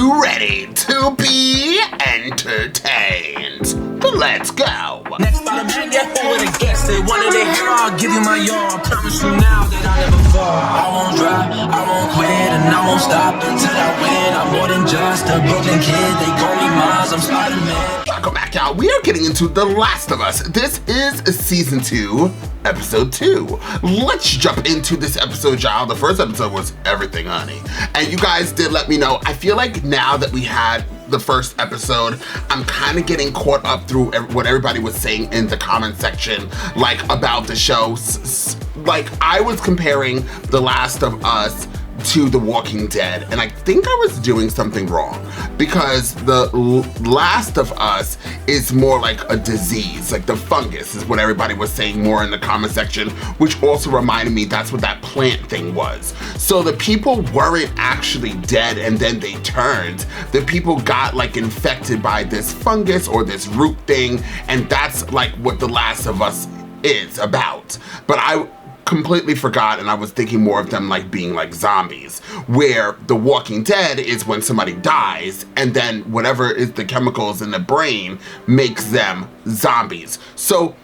you ready to be entertained? Let's go. Next bottom man, yeah, who would have guessed it? One of the hair, I'll give you my all. I promise you now that I never fall. I won't drop, I won't quit, and I won't stop until I win. I'm more than just a broken kid. They call me Miles, I'm Spider-Man. Welcome back, y'all. We are getting into The Last of Us. This is season 2, episode 2. Let's jump into this episode, y'all. The first episode was everything, honey. And you guys did let me know. I feel like now that we had the first episode, I'm kind of getting caught up through what everybody was saying in the comment section, like about the show. Like I was comparing The Last of Us to The Walking Dead, and I think I was doing something wrong because The Last of Us is more like a disease, like the fungus is what everybody was saying more in the comment section, which also reminded me that's what that plant thing was. So the people weren't actually dead and then they turned. The people got like infected by this fungus or this root thing, and that's like what The Last of Us is about. But I completely forgot, and I was thinking more of them like being like zombies, where The Walking Dead is when somebody dies and then whatever is the chemicals in the brain makes them zombies. So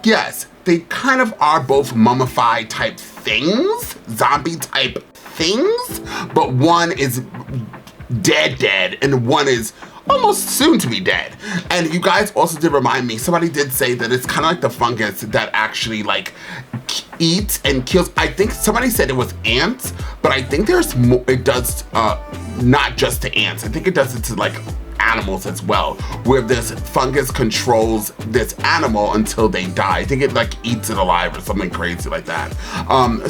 yes, they kind of are both mummified type things, zombie type things, but one is dead and one is almost soon to be dead. And you guys also did remind me, somebody did say that it's kind of like the fungus that actually like eats and kills. I think somebody said it was ants, but I think there's more, it does not just to ants. I think it does it to like animals as well, where this fungus controls this animal until they die. I think it like eats it alive or something crazy like that.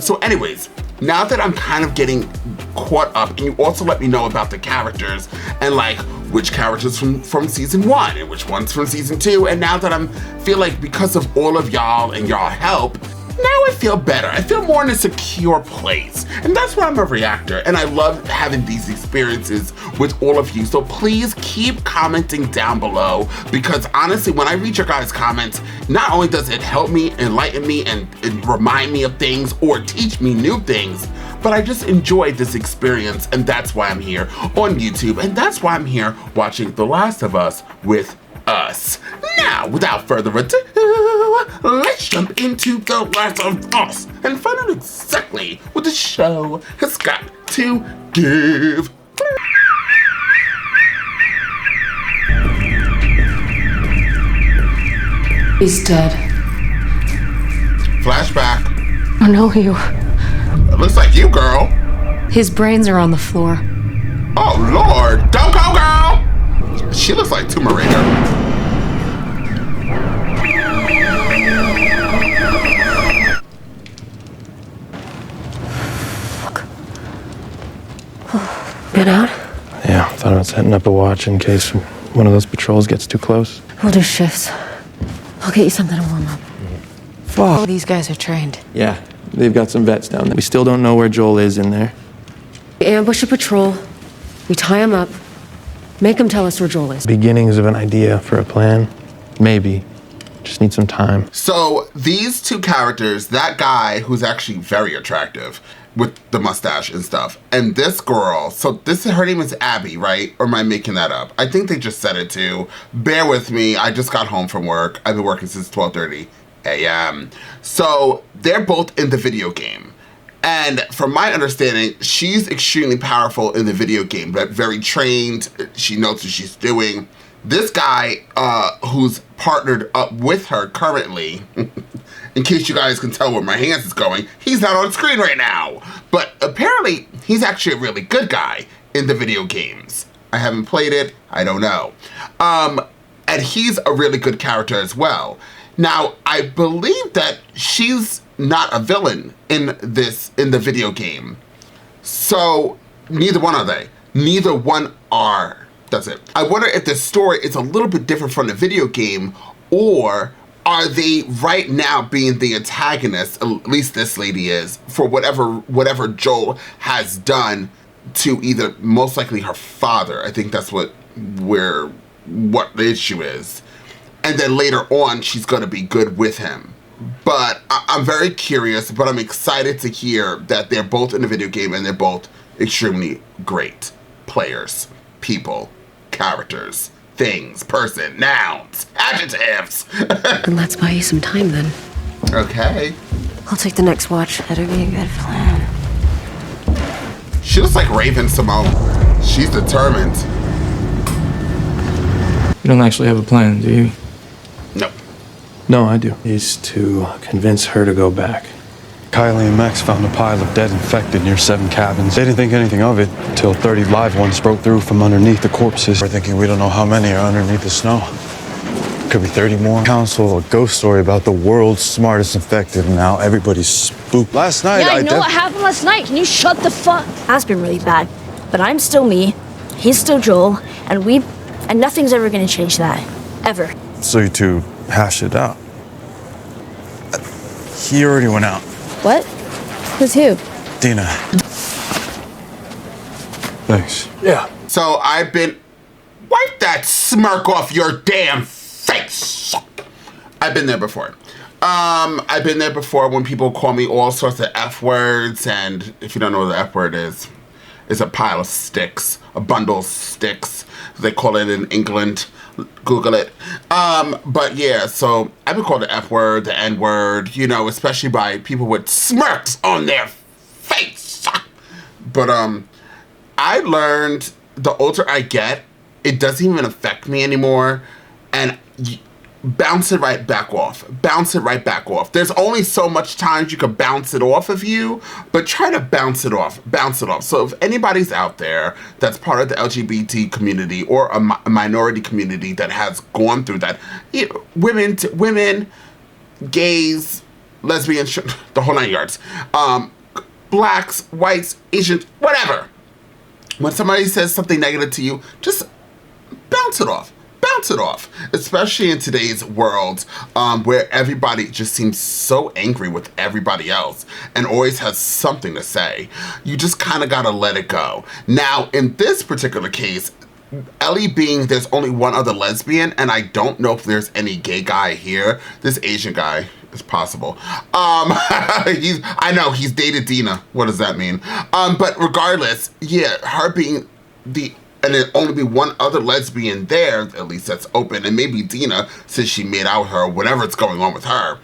So anyways, now that I'm kind of getting caught up, and you also let me know about the characters and like which characters from season 1 and which ones from season 2, and now that feel like because of all of y'all and y'all help, now I feel better. I feel more in a secure place. And that's why I'm a reactor. And I love having these experiences with all of you. So please keep commenting down below, because honestly, when I read your guys' comments, not only does it help me, enlighten me, and remind me of things or teach me new things, but I just enjoy this experience. And that's why I'm here on YouTube. And that's why I'm here watching The Last of Us with us. Now, without further ado, let's jump into The Last of Us and find out exactly what the show has got to give. He's dead. Flashback. I know you. It looks like you, girl. His brains are on the floor. Oh, Lord. Don't go, girl. She looks like Tomb Raider. Get out? Yeah, thought about setting up a watch in case one of those patrols gets too close. We'll do shifts. I'll get you something to warm up. Fuck. These guys are trained. Yeah, they've got some vets down there. We still don't know where Joel is in there. We ambush a patrol. We tie him up. Make him tell us where Joel is. Beginnings of an idea for a plan. Maybe. Just need some time. So these two characters, that guy who's actually very attractive with the mustache and stuff, and this girl, so her name is Abby, right? Or am I making that up? I think they just said it too. Bear with me, I just got home from work. I've been working since 12:30 a.m. So they're both in the video game. And from my understanding, she's extremely powerful in the video game, but very trained. She knows what she's doing. This guy, who's partnered up with her currently, in case you guys can tell where my hands is going, he's not on screen right now. But apparently, he's actually a really good guy in the video games. I haven't played it, I don't know. And he's a really good character as well. Now, I believe that she's not a villain in the video game. So, neither one are they. Neither one are. That's it. I wonder if the story is a little bit different from the video game, or are they right now being the antagonist, at least this lady is, for whatever Joel has done to either, most likely her father. I think that's what the issue is. And then later on, she's gonna be good with him. But I'm very curious, but I'm excited to hear that they're both in the video game and they're both extremely great players. people, characters, things, person, nouns, adjectives. And let's buy you some time then. Okay. I'll take the next watch. Better be a good plan. She looks like Raven Simone. She's determined. You don't actually have a plan, do you? No. No, I do. Is to convince her to go back. Kylie and Max found a pile of dead infected near 7 cabins. They didn't think anything of it until 30 live ones broke through from underneath the corpses. We're thinking we don't know how many are underneath the snow. Could be 30 more. Council, a ghost story about the world's smartest infected, and now everybody's spooked. Last night, I know what happened last night. Can you shut the fuck? Has been really bad, but I'm still me. He's still Joel, and nothing's ever gonna change that, ever. So you two hash it out. He already went out. What? Who's who? Dina. Thanks. Yeah. So I've been... Wipe that smirk off your damn face. I've been there before. I've been there before when people call me all sorts of F words, and if you don't know what the F word is, it's a pile of sticks, a bundle of sticks. They call it in England. Google it. But yeah, so I've been called the F word, the N word, you know, especially by people with smirks on their face. But I learned the older I get, it doesn't even affect me anymore, and bounce it right back off. Bounce it right back off. There's only so much times you can bounce it off of you, but try to bounce it off. Bounce it off. So if anybody's out there that's part of the LGBT community or a minority community that has gone through that, you know, women, gays, lesbians, the whole 9 yards, blacks, whites, Asians, whatever. When somebody says something negative to you, just bounce it off. Bounce it off, especially in today's world where everybody just seems so angry with everybody else and always has something to say. You just kind of gotta let it go. Now, in this particular case, Ellie being there's only one other lesbian, and I don't know if there's any gay guy here. This Asian guy is possible. I know he's dated Dina. What does that mean? But regardless, yeah, her being and there only be one other lesbian there, at least that's open, and maybe Dina, since she made out with her, whatever's going on with her,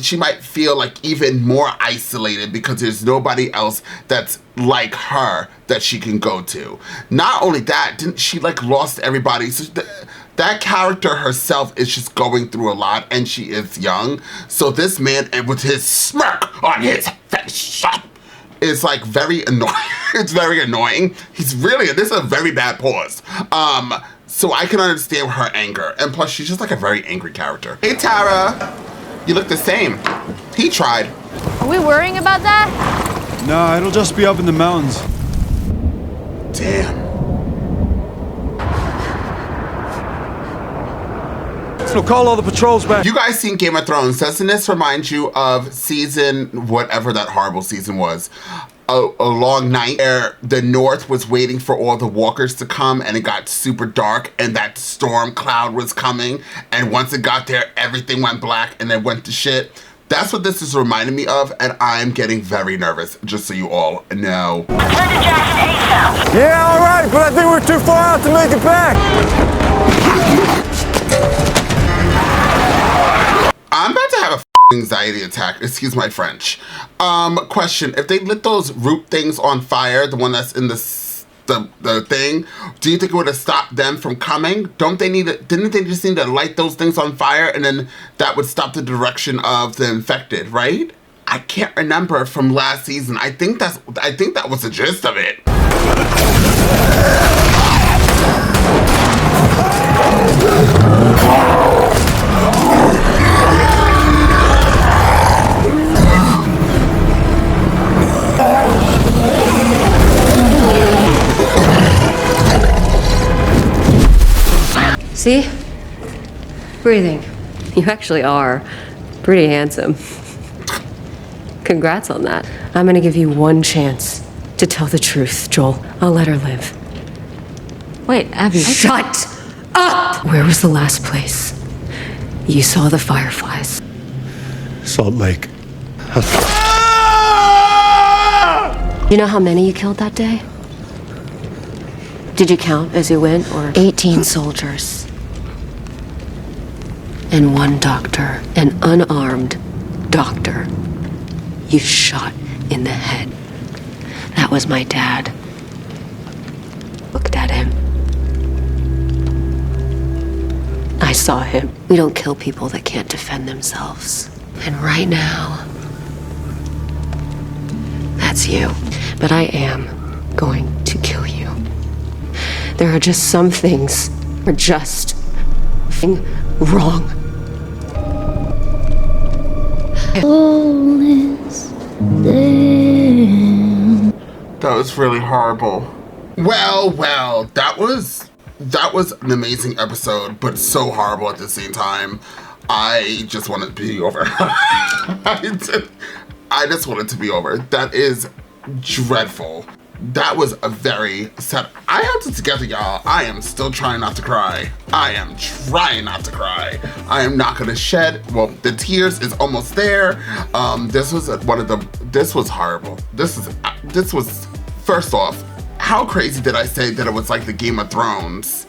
she might feel like even more isolated because there's nobody else that's like her that she can go to. Not only that, didn't she like lost everybody? So that character herself is just going through a lot, and she is young. So this man, and with his smirk on his face, is like very annoying. It's very annoying. This is a very bad pause. So I can understand her anger. And plus, she's just like a very angry character. Hey, Tara. You look the same. He tried. Are we worrying about that? Nah, it'll just be up in the mountains. Damn. So call all the patrols back. You guys seen Game of Thrones? Doesn't this remind you of season, whatever that horrible season was? A long night where the North was waiting for all the walkers to come, and it got super dark, and that storm cloud was coming, and once it got there, everything went black and then went to shit. That's what this is reminding me of, and I'm getting very nervous, just so you all know. Yeah, all right, but I think we're too far out to make it back. I'm about to have a anxiety attack, excuse my French. Question, if they lit those root things on fire, the one that's in the thing, do you think it would have stopped them from coming? Didn't they just need to light those things on fire, and then that would stop the direction of the infected, right? I can't remember from last season. I think that was the gist of it. See? Breathing. You actually are pretty handsome. Congrats on that. I'm gonna give you one chance to tell the truth, Joel. I'll let her live. Wait, Abby. Shut up! Where was the last place you saw the fireflies? Salt Lake. You know how many you killed that day? Did you count as you went, or? 18 soldiers. And 1 doctor, an unarmed doctor. You shot in the head. That was my dad. Looked at him. I saw him. We don't kill people that can't defend themselves. And right now, that's you. But I am going to kill you. There are just some things are just wrong. That was really horrible. Well, that was an amazing episode, but so horrible at the same time. I just want it to be over. I just want it to be over. That is dreadful. That was a very sad. I held it together, y'all. I am still trying not to cry. I am trying not to cry. I am not gonna shed. Well, the tears is almost there. This was this was horrible. This was, first off, how crazy did I say that it was like the Game of Thrones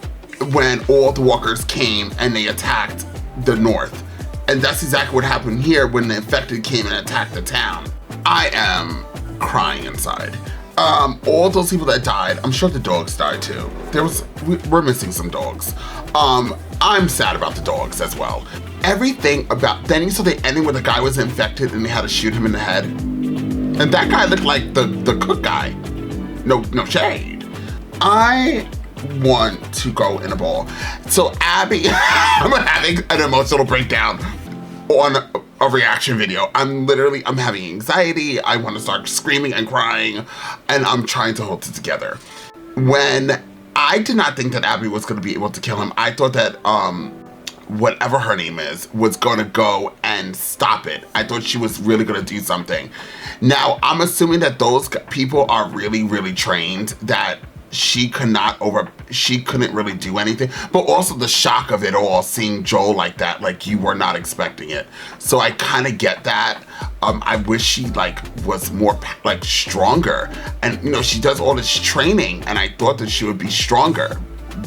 when all the walkers came and they attacked the north? And that's exactly what happened here when the infected came and attacked the town. I am crying inside. All those people that died, I'm sure the dogs died too. We're missing some dogs. I'm sad about the dogs as well. Everything about, then you saw the ending where the guy was infected and they had to shoot him in the head. And that guy looked like the cook guy. No shade. I want to go in a ball. So Abby, I'm having an emotional breakdown on a reaction video. I'm having anxiety. I want to start screaming and crying, and I'm trying to hold it together. When I did not think that Abby was going to be able to kill him, I thought that whatever her name is was going to go and stop it. I thought she was really going to do something. Now, I'm assuming that those people are really, really trained, that she couldn't really do anything, but also the shock of it all, seeing Joel like that, like you were not expecting it. So I kind of get that. I wish she was more stronger, and she does all this training, and I thought that she would be stronger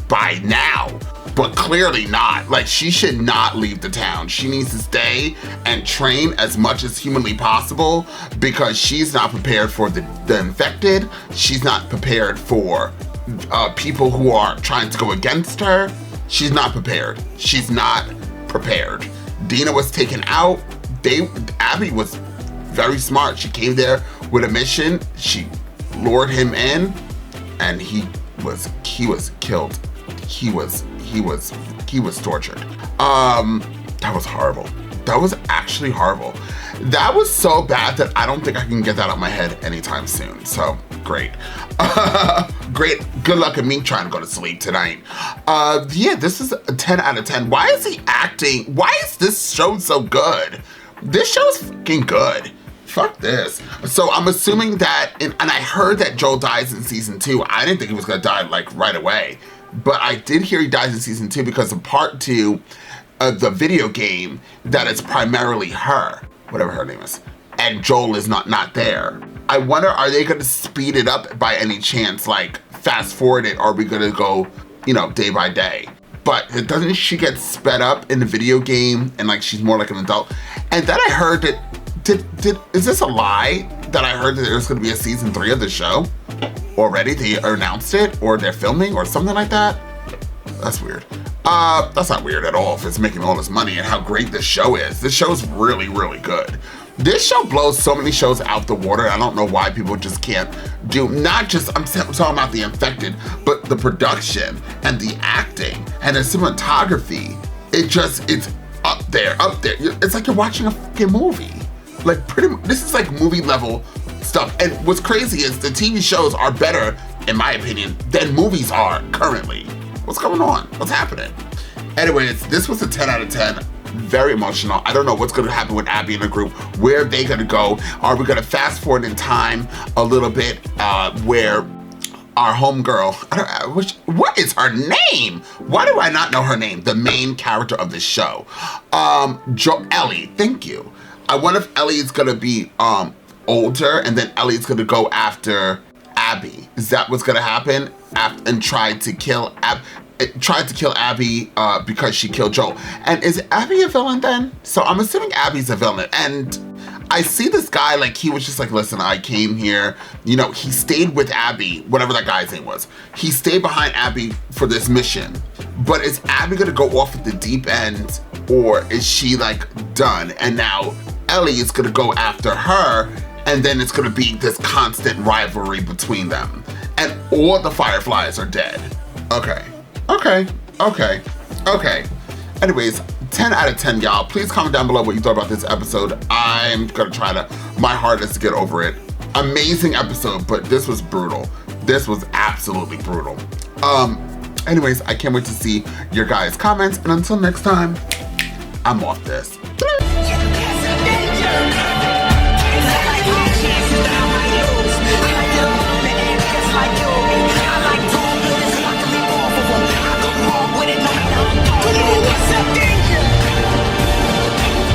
by now, but clearly not. She should not leave the town. She needs to stay and train as much as humanly possible, because she's not prepared for the infected. She's not prepared for people who are trying to go against her. She's not prepared. She's not prepared. Dina was taken out. Abby was very smart. She came there with a mission. She lured him in, and he was killed. He was tortured. That was horrible. That was actually horrible. That was so bad that I don't think I can get that out of my head anytime soon. So great. Great. Good luck at me trying to go to sleep tonight. Yeah, this is a 10 out of 10. Why is he acting? Why is this show so good? This show's fucking good. Fuck this. So I'm assuming that, and I heard that Joel dies in season 2. I didn't think he was gonna die right away. But I did hear he dies in season 2 because of part 2 of the video game that is primarily her, whatever her name is, and Joel is not there. I wonder, are they going to speed it up by any chance, fast forward it, or are we going to go, day by day? But doesn't she get sped up in the video game and she's more like an adult? And then I heard that, is this a lie that I heard that there's going to be a season 3 of the show? Already they announced it, or they're filming, or something like that? That's weird. That's not weird at all if it's making all this money and how great this show is. This show is really, really good. This show blows so many shows out the water. I don't know why people just can't do, not just, I'm talking about the infected, but the production and the acting and the cinematography. It's up there. It's like you're watching a fucking movie. Pretty much, this is movie level stuff. And what's crazy is the TV shows are better, in my opinion, than movies are currently. What's going on? What's happening? Anyways, this was a 10 out of 10. Very emotional. I don't know what's going to happen with Abby and the group. Where are they going to go? Are we going to fast forward in time a little bit where our homegirl, what is her name? Why do I not know her name? The main character of the show. Ellie, thank you. I wonder if Ellie is going to be older, and then Ellie's going to go after Abby. Is that what's gonna happen? And tried to kill Abby because she killed Joel. And is Abby a villain then? So I'm assuming Abby's a villain. And I see this guy, like, he was just like, listen, I came here. You know, he stayed with Abby, whatever that guy's name was. He stayed behind Abby for this mission. But is Abby gonna go off at the deep end, or is she, like, done? And now Ellie is gonna go after her, and then it's gonna be this constant rivalry between them. And all the Fireflies are dead. Okay. Anyways, 10 out of 10, y'all. Please comment down below what you thought about this episode. I'm gonna try my hardest to get over it. Amazing episode, but this was brutal. This was absolutely brutal. Anyways, I can't wait to see your guys' comments, and until next time, I'm off this.